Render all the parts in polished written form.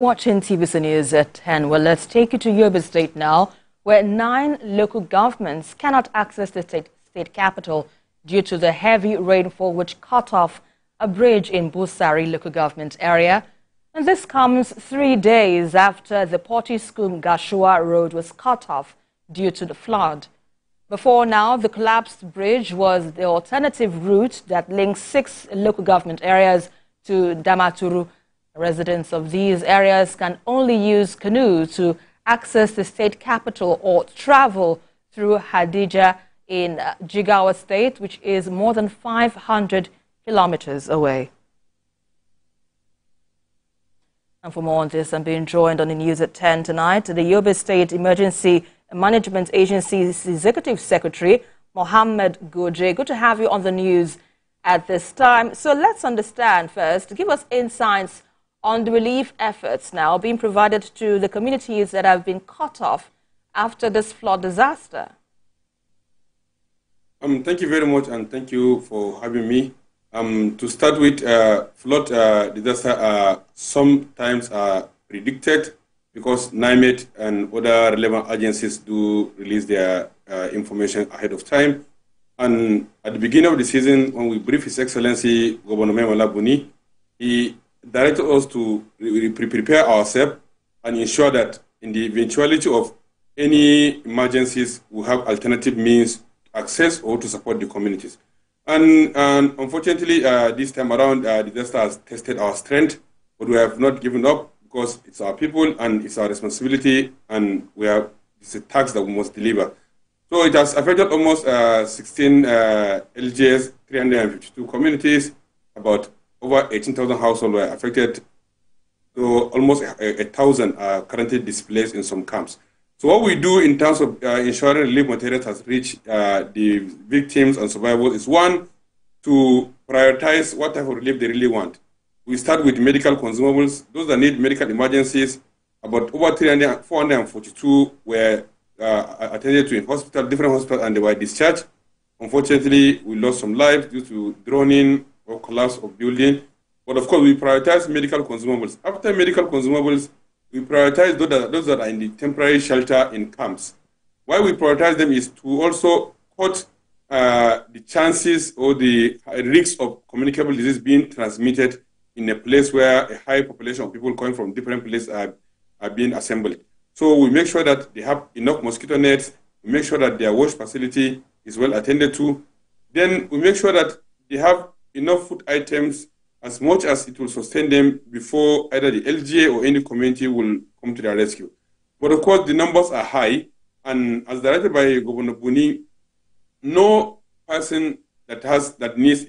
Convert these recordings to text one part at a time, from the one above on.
Watching TVC News at 10. Well, let's take you to Yobe State now, where 9 local governments cannot access the state capital due to the heavy rainfall which cut off a bridge in Bursari local government area. And this comes 3 days after the Potiskum-Gashua road was cut off due to the flood. Before now, the collapsed bridge was the alternative route that links 6 local government areas to Damaturu. Residents of these areas can only use canoe to access the state capital or travel through Hadija in Jigawa State, which is more than 500 kilometers away. And for more on this, I'm being joined on the news at 10 tonight. The Yobe State Emergency Management Agency's Executive Secretary, Mohammed Goje. Good to have you on the news at this time. So let's understand first, give us insights on the relief efforts now being provided to the communities that have been cut off after this flood disaster. Thank you very much, and thank you for having me. To start with, flood disaster sometimes are predicted because NIMET and other relevant agencies do release their information ahead of time. And at the beginning of the season, when we briefed His Excellency Governor Malabuni, he directed us to prepare ourselves and ensure that in the eventuality of any emergencies, we have alternative means to access or to support the communities. And unfortunately, this time around, disaster has tested our strength, but we have not given up because it's our people and it's our responsibility, and it's a task that we must deliver. So it has affected almost 16 LGAs, 352 communities, about over 18,000 households were affected, so almost 1,000 are currently displaced in some camps. So what we do in terms of ensuring relief materials has reached the victims and survivors is, one, to prioritize what type of relief they really want. We start with medical consumables. Those that need medical emergencies, about over 442 were attended to in different hospitals, and they were discharged. Unfortunately, we lost some lives due to drowning or collapse of building. But of course, we prioritize medical consumables. After medical consumables, we prioritize those that are in the temporary shelter in camps. Why we prioritize them is to also cut the chances or the risks of communicable disease being transmitted in a place where a high population of people coming from different places are being assembled. So we make sure that they have enough mosquito nets, we make sure that their wash facility is well attended to. Then we make sure that they have enough food items as much as it will sustain them before either the LGA or any community will come to their rescue. But of course, the numbers are high, and as directed by Governor Buni, no person that needs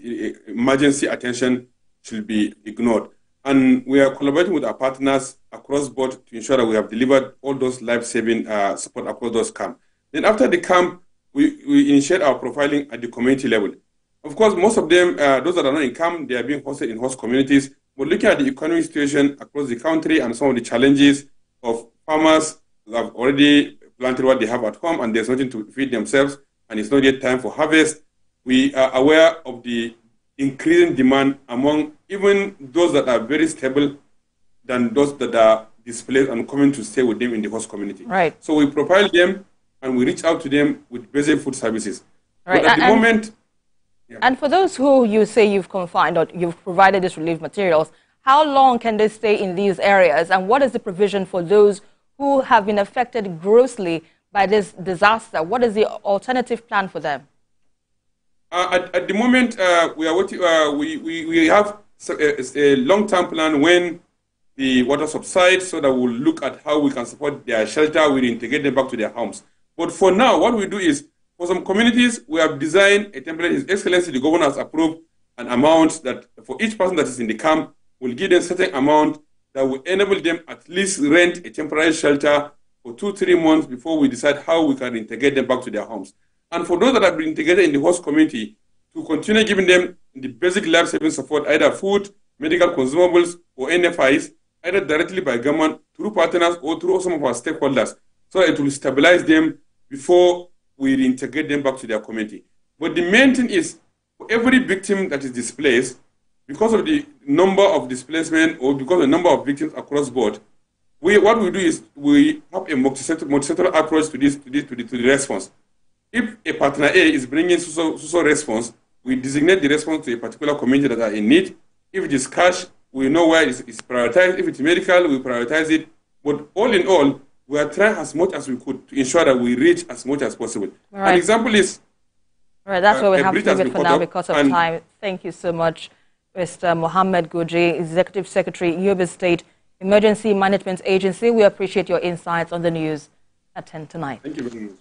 emergency attention should be ignored. And we are collaborating with our partners across board to ensure that we have delivered all those life-saving support across those camps. Then after the camp, we initiate our profiling at the community level. Of course, most of them, those that are not in camp, they are being hosted in host communities. But looking at the economic situation across the country and some of the challenges of farmers who have already planted what they have at home and there's nothing to feed themselves and it's not yet time for harvest, we are aware of the increasing demand among even those that are very stable than those that are displaced and coming to stay with them in the host community. Right. So we profile them and we reach out to them with basic food services. Right. But at the moment... Yeah. And for those who you say you've confined or you've provided these relief materials, how long can they stay in these areas? And what is the provision for those who have been affected grossly by this disaster? What is the alternative plan for them? At the moment, we are waiting, we have a long-term plan when the water subsides, so that we'll look at how we can support their shelter, we'll integrate them back to their homes. But for now, what we do is, for some communities, we have designed a template. His Excellency, the Governor, has approved an amount that for each person that is in the camp, will give them a certain amount that will enable them at least rent a temporary shelter for 2-3 months before we decide how we can integrate them back to their homes. And for those that have been integrated in the host community, to continue giving them the basic life-saving support, either food, medical consumables, or NFIs, either directly by government, through partners, or through some of our stakeholders, so that it will stabilize them before we reintegrate them back to their community. But the main thing is, for every victim that is displaced, because of the number of displacement or because of the number of victims across board, what we do is we have a multisectoral approach to the response. If a partner A is bringing so response, we designate the response to a particular community that are in need. If it is cash, we know where it's prioritized. If it's medical, we prioritize it. But all in all, we are trying as much as we could to ensure that we reach as much as possible. Right. An example is... All right, that's where we have to leave it for now because of time. Thank you so much, Mr. Mohammed Goji, Executive Secretary, Yobe State Emergency Management Agency. We appreciate your insights on the news at 10 tonight. Thank you very much.